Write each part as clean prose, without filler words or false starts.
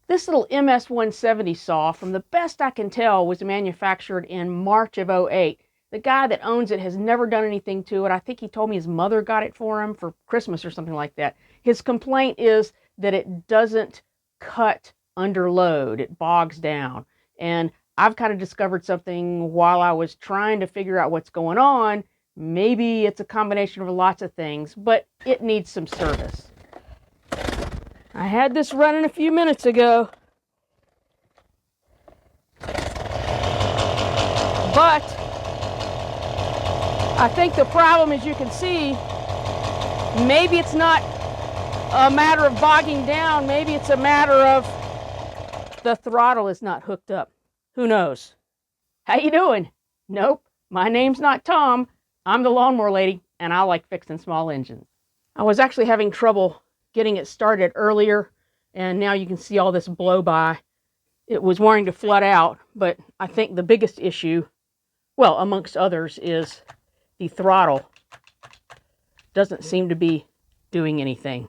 This little MS170 saw, from the best I can tell, was manufactured in March of '08. The guy that owns it has never done anything to it. I think he told me his mother got it for him for Christmas or something like that. His complaint is that it doesn't cut under load. It bogs down. And I've kind of discovered something while I was trying to figure out what's going on. Maybe it's a combination of lots of things, but it needs some service. I had this running a few minutes ago, but I think the problem, as you can see, maybe it's not a matter of bogging down, maybe it's a matter of the throttle is not hooked up. Who knows? How you doing? Nope, my name's not Tom. I'm the Lawnmower Lady, and I like fixing small engines. I was actually having trouble getting it started earlier, and now you can see all this blow by. It was wanting to flood out, but I think the biggest issue, well, amongst others, is the throttle doesn't seem to be doing anything.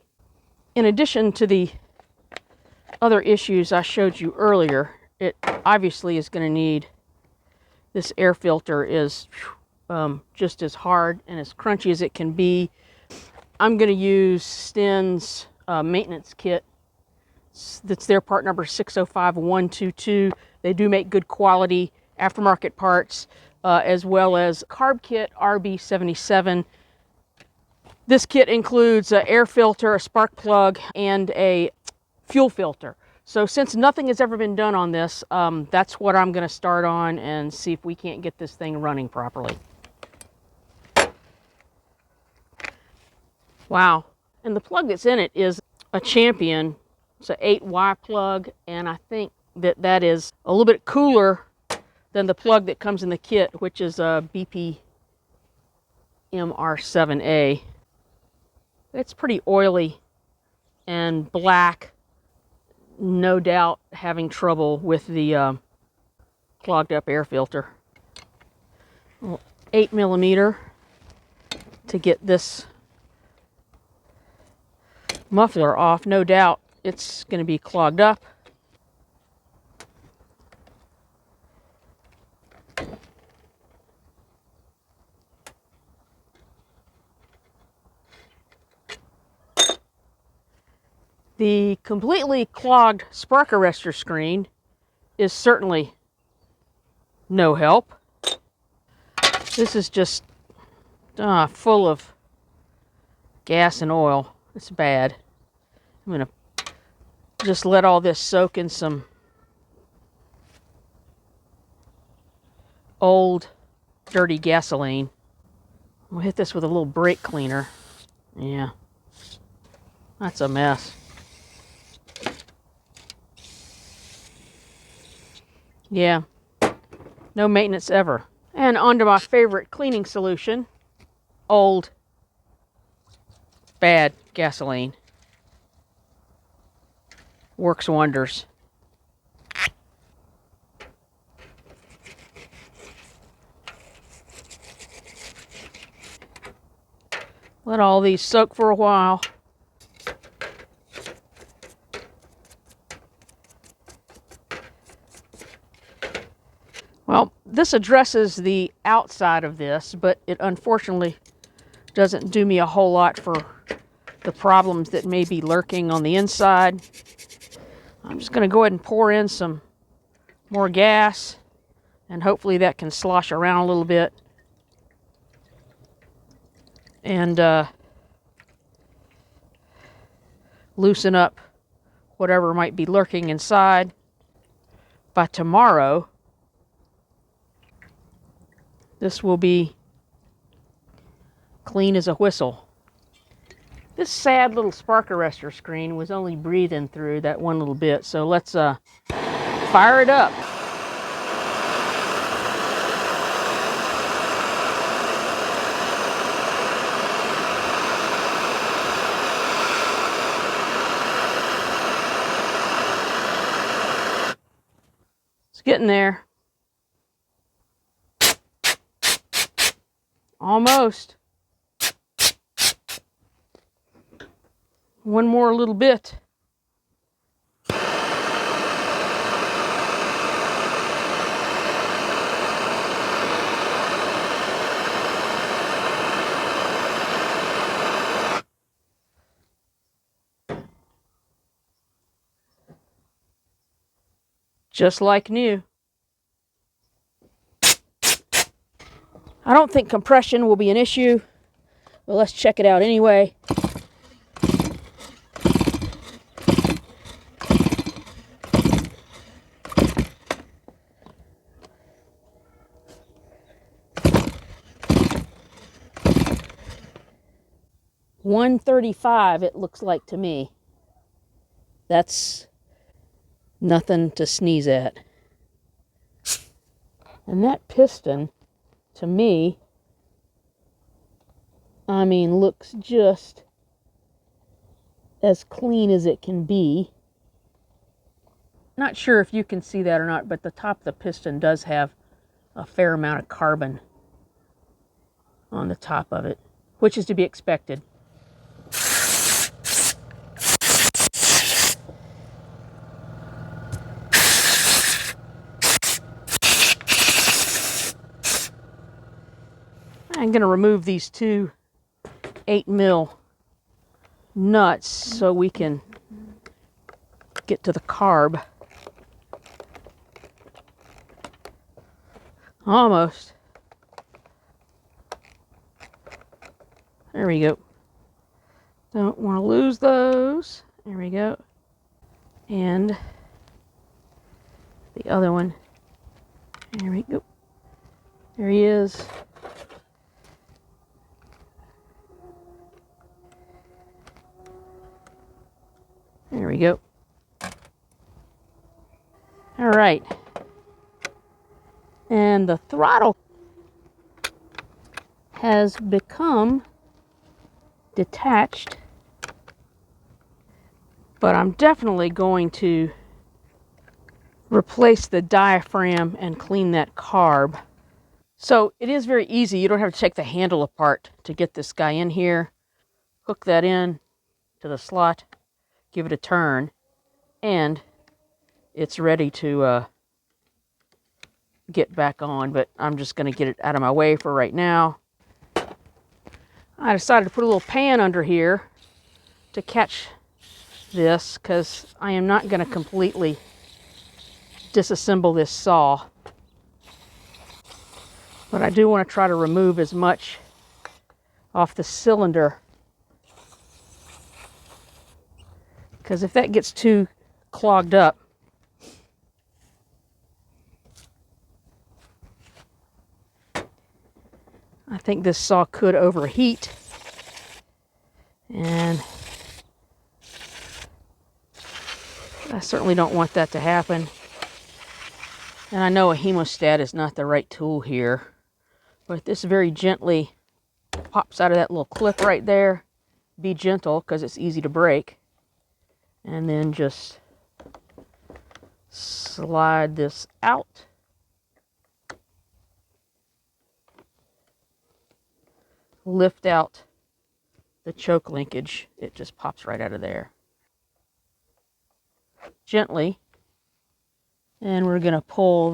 In addition to the other issues I showed you earlier, it obviously is going to need, this air filter is just as hard and as crunchy as it can be. I'm going to use Stihl's maintenance kit. That's their part number 605122. They do make good quality aftermarket parts, as well as carb kit RB77. This kit includes an air filter, a spark plug, and a fuel filter. So since nothing has ever been done on this, that's what I'm going to start on and see if we can't get this thing running properly. Wow. And the plug that's in it is a Champion. It's an 8Y plug, and I think that that is a little bit cooler than the plug that comes in the kit, which is a BP MR7A. It's pretty oily and black. No doubt having trouble with the clogged up air filter. 8mm to get this muffler off. No doubt it's going to be clogged up. The completely clogged spark arrestor screen is certainly no help. This is just full of gas and oil. It's bad. I'm going to just let all this soak in some old, dirty gasoline. We'll hit this with a little brake cleaner. Yeah, that's a mess. Yeah, no maintenance ever. And on to my favorite cleaning solution, old, bad gasoline. Works wonders. Let all these soak for a while. Well, this addresses the outside of this, but it unfortunately doesn't do me a whole lot for the problems that may be lurking on the inside. I'm just going to go ahead and pour in some more gas, and hopefully that can slosh around a little bit and loosen up whatever might be lurking inside. By tomorrow, this will be clean as a whistle. This sad little spark arrestor screen was only breathing through that one little bit, so let's fire it up. It's getting there. Almost. One more little bit. Just like new. I don't think compression will be an issue, but let's check it out anyway. $135 it looks like to me. That's nothing to sneeze at. And that piston, to me, I mean, looks just as clean as it can be. Not sure if you can see that or not, but the top of the piston does have a fair amount of carbon on the top of it, which is to be expected. I'm going to remove these two 8mm nuts so we can get to the carb. Almost. There we go. Don't want to lose those. There we go. And the other one. There we go. There he is. There we go. All right. And the throttle has become detached, but I'm definitely going to replace the diaphragm and clean that carb. So it is very easy. You don't have to take the handle apart to get this guy in here. Hook that in to the slot, give it a turn, and it's ready to get back on, but I'm just going to get it out of my way for right now. I decided to put a little pan under here to catch this because I am not going to completely disassemble this saw, but I do want to try to remove as much off the cylinder, because if that gets too clogged up, I think this saw could overheat, and I certainly don't want that to happen. And I know a hemostat is not the right tool here, but this very gently pops out of that little clip right there. Be gentle because it's easy to break. And then just slide this out. Lift out the choke linkage. It just pops right out of there. Gently. And we're going to pull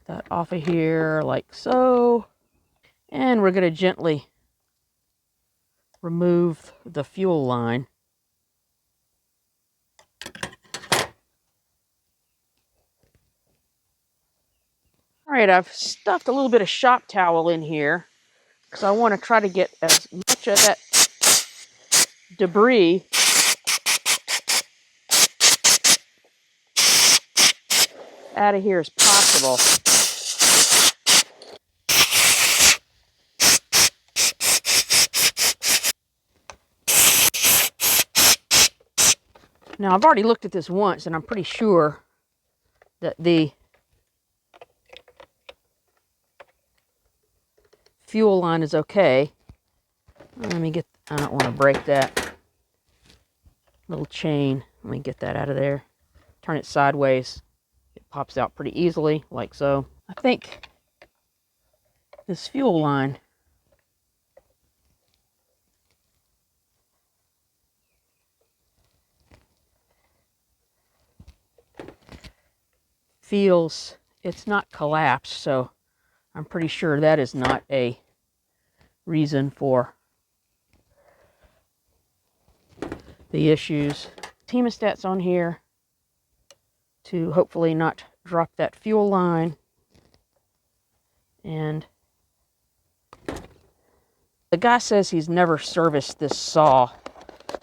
that off of here like so. And we're going to gently remove the fuel line. All right, I've stuffed a little bit of shop towel in here because I want to try to get as much of that debris out of here as possible. Now, I've already looked at this once, and I'm pretty sure that the fuel line is okay. Let me get, I don't want to break that little chain. Let me get that out of there. Turn it sideways. It pops out pretty easily, like so. I think this fuel line feels, it's not collapsed, so I'm pretty sure that is not a reason for the issues. Hemostat's on here. to hopefully not drop that fuel line. And the guy says he's never serviced this saw,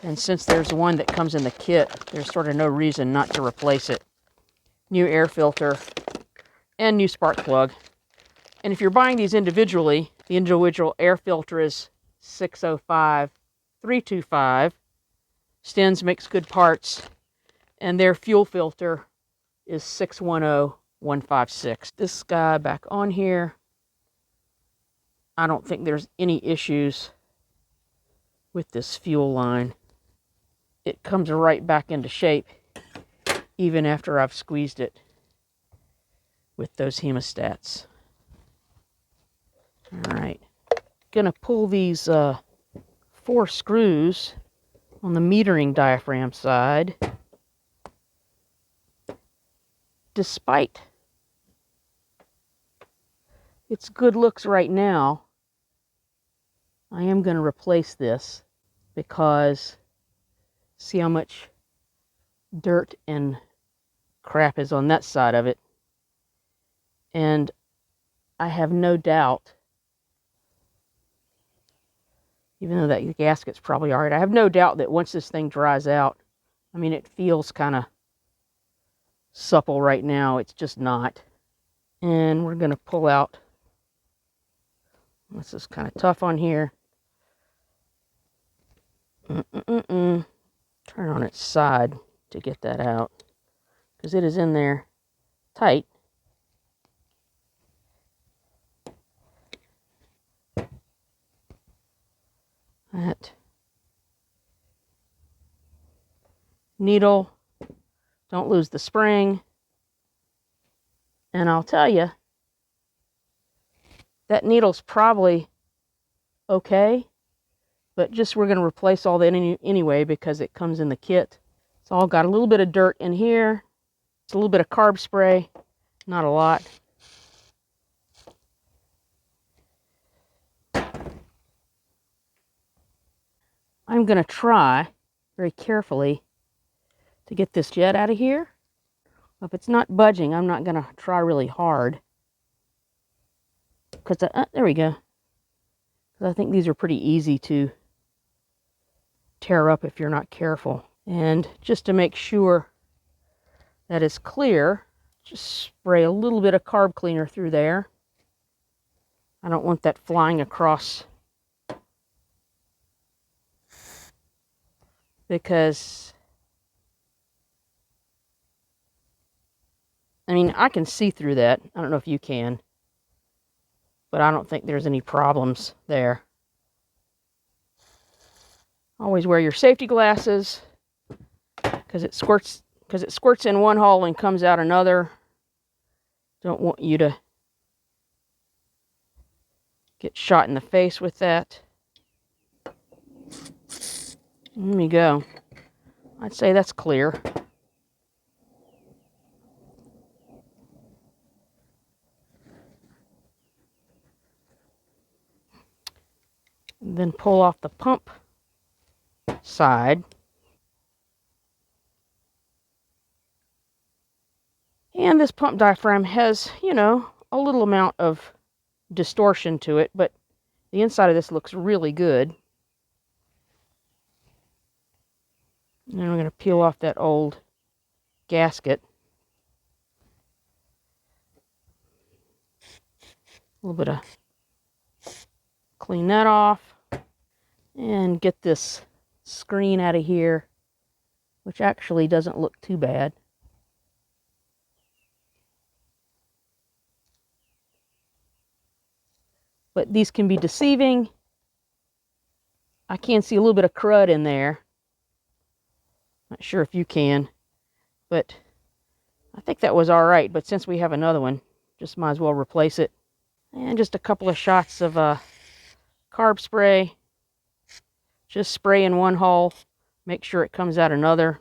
and since there's one that comes in the kit, there's sort of no reason not to replace it. New air filter and new spark plug. And if you're buying these individually, the individual air filter is 605325. Stens makes good parts, and their fuel filter is 610156. This guy back on here, I don't think there's any issues with this fuel line. It comes right back into shape even after I've squeezed it with those hemostats. All right, gonna pull these 4 screws on the metering diaphragm side. Despite its good looks right now, I am going to replace this because see how much dirt and crap is on that side of it. And I have no doubt, even though that gasket's probably all right, I have no doubt that once this thing dries out, I mean, it feels kind of supple right now. It's just not. And we're going to pull out. This is kind of tough on here. Turn on its side to get that out, because it is in there tight. That needle, don't lose the spring. And I'll tell you, that needle's probably okay, but just we're going to replace all that anyway because it comes in the kit. It's all got a little bit of dirt in here. It's a little bit of carb spray, not a lot. I'm going to try very carefully to get this jet out of here. If it's not budging, I'm not going to try really hard. Because there we go. Because I think these are pretty easy to tear up if you're not careful. And just to make sure that it's clear, just spray a little bit of carb cleaner through there. I don't want that flying across, because I mean, I can see through that. I don't know if you can, but I don't think there's any problems there. Always wear your safety glasses, because it squirts in one hole and comes out another. Don't want you to get shot in the face with that. There we go. I'd say that's clear. And then pull off the pump side. And this pump diaphragm has, you know, a little amount of distortion to it, but the inside of this looks really good. And then we're going to peel off that old gasket. A little bit of clean that off and get this screen out of here, which actually doesn't look too bad. But these can be deceiving. I can see a little bit of crud in there. Not sure if you can, but I think that was all right. But since we have another one, just might as well replace it. And just a couple of shots of carb spray. Just spray in one hole. Make sure it comes out another.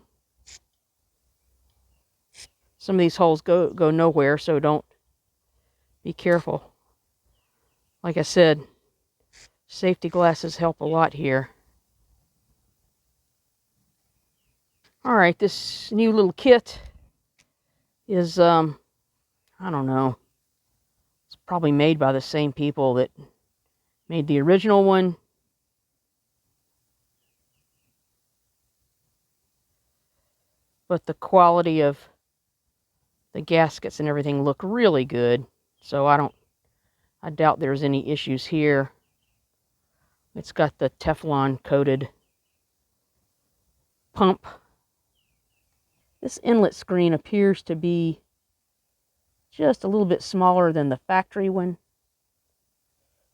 Some of these holes go nowhere, so don't. Be careful. Like I said, safety glasses help a lot here. All right, this new little kit is, I don't know, it's probably made by the same people that made the original one. But the quality of the gaskets and everything look really good. So I doubt there's any issues here. It's got the Teflon coated pump. This inlet screen appears to be just a little bit smaller than the factory one.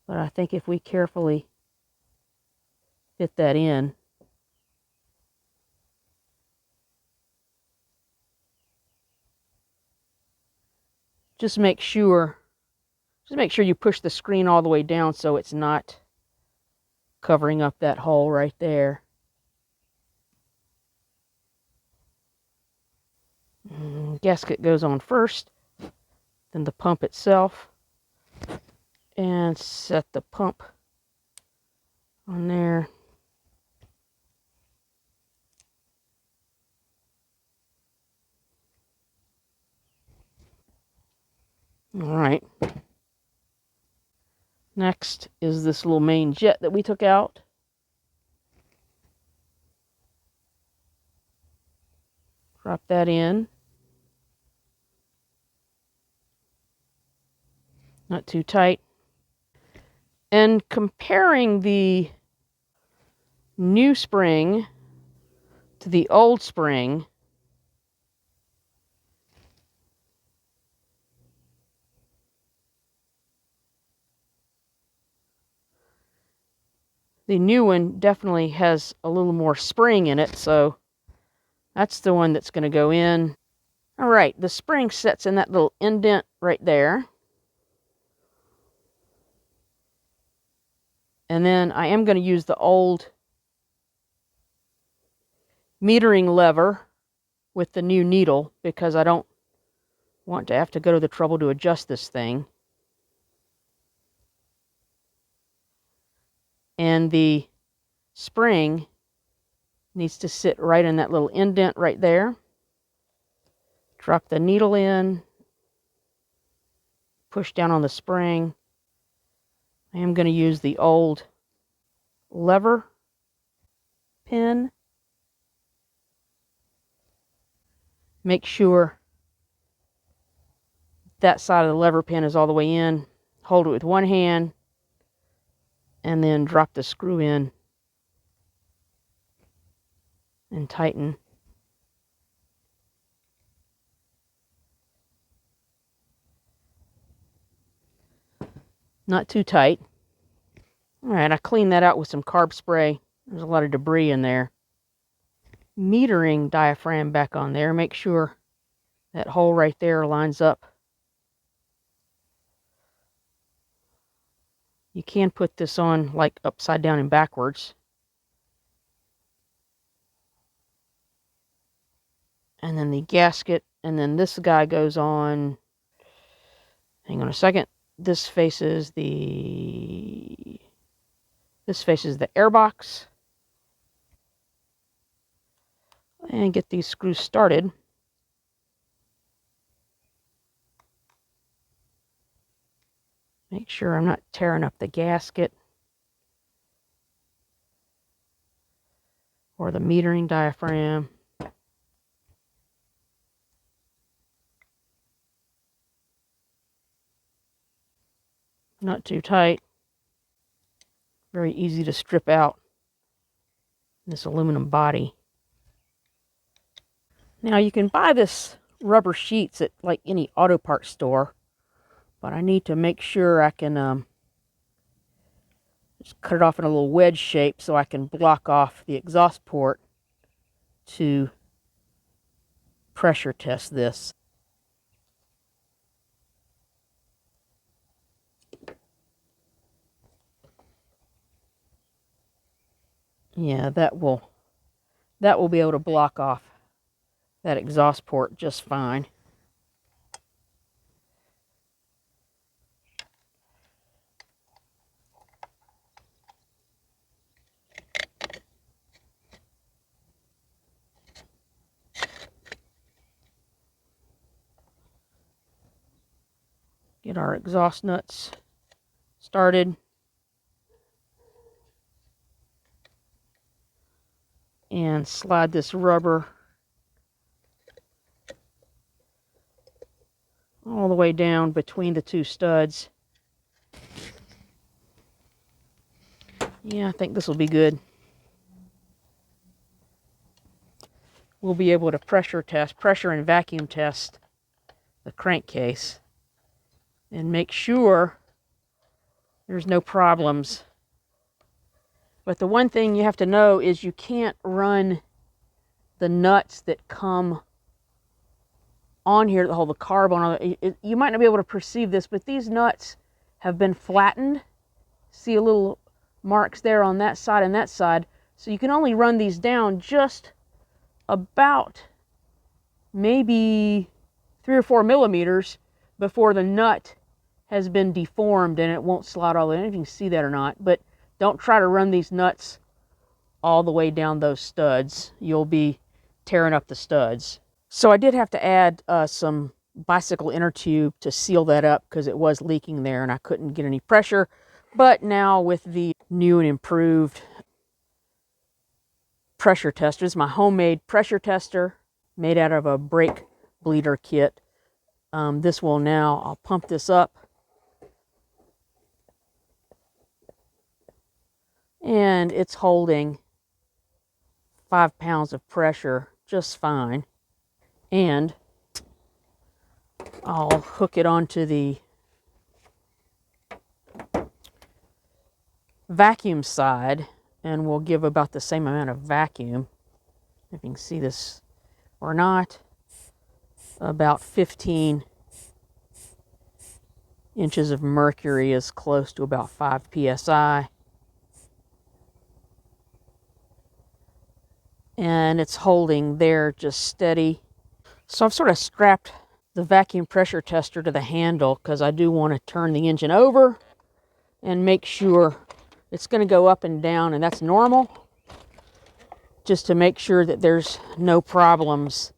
But I think if we carefully fit that in, just make sure you push the screen all the way down so it's not covering up that hole right there. Gasket goes on first, then the pump itself, and set the pump on there. All right. Next is this little main jet that we took out. Drop that in. Not too tight. And comparing the new spring to the old spring, the new one definitely has a little more spring in it, so that's the one that's going to go in. All right, the spring sets in that little indent right there. And then I am going to use the old metering lever with the new needle because I don't want to have to go to the trouble to adjust this thing. And the spring needs to sit right in that little indent right there. Drop the needle in, push down on the spring. I am going to use the old lever pin. Make sure that side of the lever pin is all the way in. Hold it with one hand, and then drop the screw in and tighten. Not too tight. All right, I cleaned that out with some carb spray. There's a lot of debris in there. Metering diaphragm back on there. Make sure that hole right there lines up. You can put this on like upside down and backwards. And then the gasket, and then this guy goes on. Hang on a second. This faces the airbox. And get these screws started. Make sure I'm not tearing up the gasket or the metering diaphragm. Not too tight. Very easy to strip out this aluminum body. Now you can buy this rubber sheets at like any auto parts store, but I need to make sure I can just cut it off in a little wedge shape so I can block off the exhaust port to pressure test this. Yeah, that will be able to block off that exhaust port just fine. Get our exhaust nuts started. And slide this rubber all the way down between the two studs. Yeah, I think this will be good. We'll be able to pressure and vacuum test the crankcase and make sure there's no problems. But the one thing you have to know is you can't run the nuts that come on here that hold the carb on. You might not be able to perceive this, but these nuts have been flattened. See a little marks there on that side and that side. So you can only run these down just about maybe 3 or 4 millimeters before the nut has been deformed and it won't slide all the way. I don't know if you can see that or not, but don't try to run these nuts all the way down those studs. You'll be tearing up the studs. So I did have to add some bicycle inner tube to seal that up because it was leaking there and I couldn't get any pressure. But now with the new and improved pressure tester, this is my homemade pressure tester made out of a brake bleeder kit. This will now, I'll pump this up. And it's holding 5 pounds of pressure just fine. And I'll hook it onto the vacuum side and we'll give about the same amount of vacuum. If you can see this or not, about 15 inches of mercury is close to about 5 psi. And it's holding there just steady. So I've sort of strapped the vacuum pressure tester to the handle because I do want to turn the engine over and make sure it's going to go up and down, and that's normal, just to make sure that there's no problems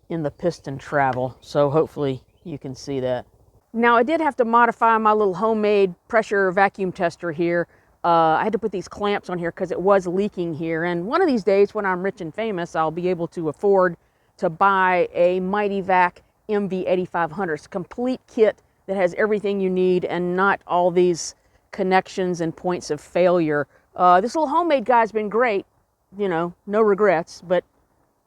in the piston travel. So hopefully you can see that. Now I did have to modify my little homemade pressure vacuum tester here. I had to put these clamps on here because it was leaking here. And one of these days when I'm rich and famous, I'll be able to afford to buy a Mighty Vac MV8500. It's a complete kit that has everything you need and not all these connections and points of failure. This little homemade guy's been great, you know, no regrets, but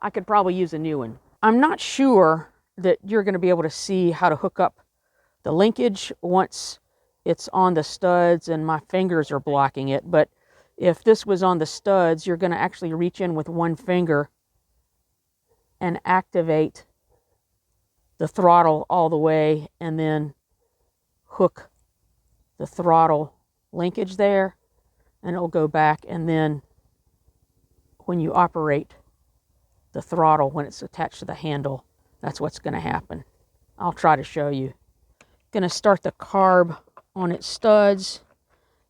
I could probably use a new one. I'm not sure that you're going to be able to see how to hook up the linkage once it's on the studs and my fingers are blocking it. But if this was on the studs, you're going to actually reach in with one finger and activate the throttle all the way and then hook the throttle linkage there and it'll go back, and then when you operate the throttle when it's attached to the handle, that's what's going to happen. I'll try to show you. Going to start the carb on its studs,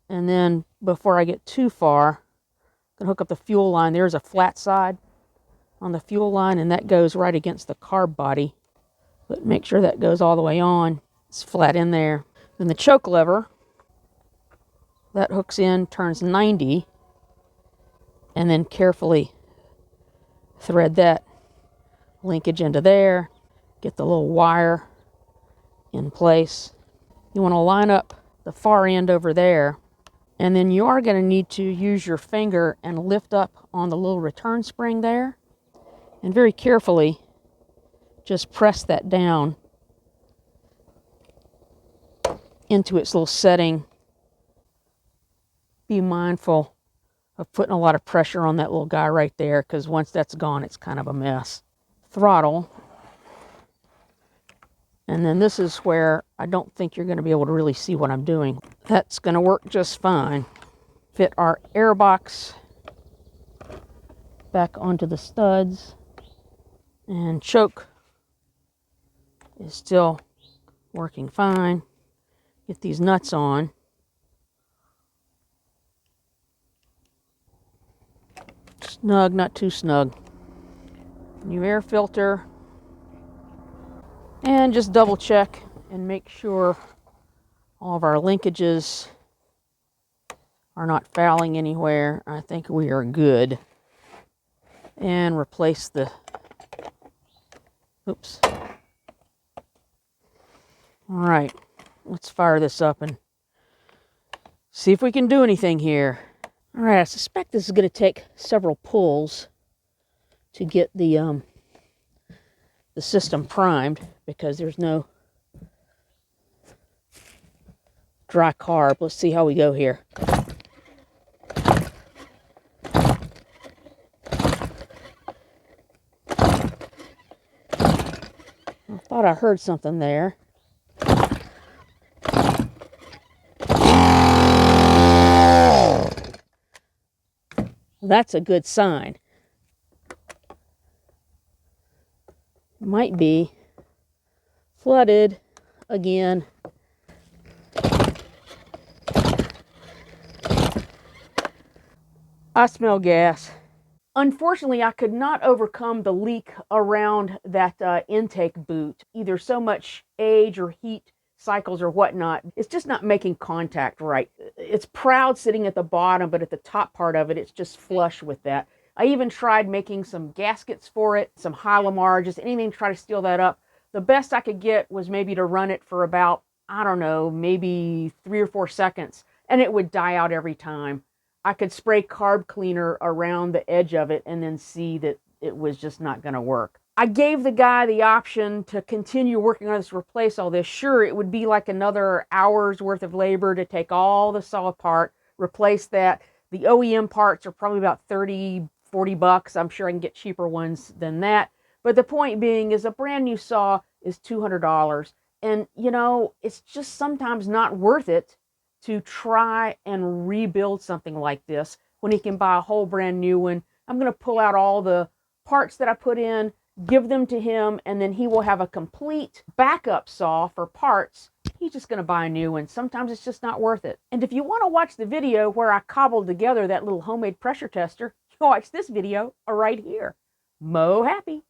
and then before I get too far, I'm going to hook up the fuel line. There's a flat side on the fuel line and that goes right against the carb body, but make sure that goes all the way on. It's flat in there. Then the choke lever, that hooks in, turns 90, and then carefully thread that linkage into there. Get the little wire in place. You want to line up the far end over there, and then you are going to need to use your finger and lift up on the little return spring there, and very carefully just press that down into its little setting. Be mindful of putting a lot of pressure on that little guy right there, because once that's gone, it's kind of a mess. Throttle. And then this is where I don't think you're going to be able to really see what I'm doing. That's going to work just fine. Fit our air box back onto the studs. And choke is still working fine. Get these nuts on. Snug, not too snug. New air filter. And just double check and make sure all of our linkages are not fouling anywhere. I think we are good. And replace the, oops. All right, let's fire this up and see if we can do anything here. All right, I suspect this is going to take several pulls to get the system primed, because there's no dry carb. Let's see how we go here. I thought I heard something there. That's a good sign. Might be flooded again. I smell gas. Unfortunately, I could not overcome the leak around that intake boot. Either so much age or heat cycles or whatnot, it's just not making contact right. It's proud sitting at the bottom, but at the top part of it, it's just flush with that. I even tried making some gaskets for it, some Lawnmower, just anything to try to steal that up. The best I could get was maybe to run it for about, I don't know, maybe 3 or 4 seconds, and it would die out every time. I could spray carb cleaner around the edge of it and then see that it was just not going to work. I gave the guy the option to continue working on this, replace all this. Sure, it would be like another hour's worth of labor to take all the saw apart, replace that. The OEM parts are probably about 30, 40 bucks. I'm sure I can get cheaper ones than that. But the point being is a brand new saw is $200. And, you know, it's just sometimes not worth it to try and rebuild something like this when he can buy a whole brand new one. I'm going to pull out all the parts that I put in, give them to him, and then he will have a complete backup saw for parts. He's just going to buy a new one. Sometimes it's just not worth it. And if you want to watch the video where I cobbled together that little homemade pressure tester, you can watch this video right here. Mo happy.